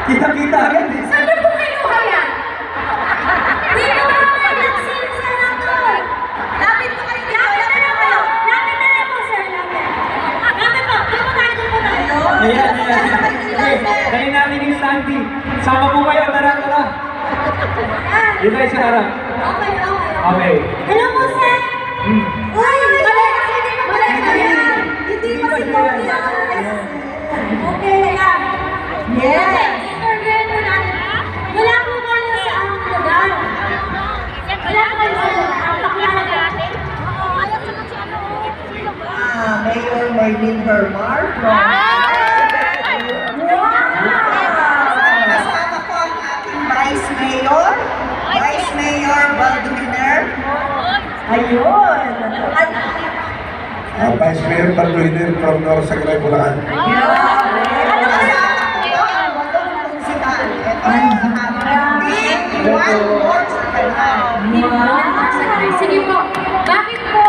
Kita-kita agad eh. Saan niyo po kinuha yan? Dito na kayo nag-sing senator. Lapit po kayo. Lapit na lang po. Lapit na lang po, sir. Lapit po. Dito po tayo. Ayan. Okay, dali namin yung Sandy. Sama po kayo, tara. Dito tayo sa harap. Okay. Hello po, sir. Uy, mali. Hindi pa si Kobe. Okay, yan. Yes. Wala po kayo sa aming lugar. Wala po kayo sa lugar. Ang paklalaga. Mayor Marlene Hermar from kasama ko ang aking Vice Mayor Baldwiner. Ayun. Vice Mayor Balduiner from North Sagray, Bulacan. Ano kasama ko? Ang walong munisipal. Ito ang big one more sa kanal. Sige po. Bakit po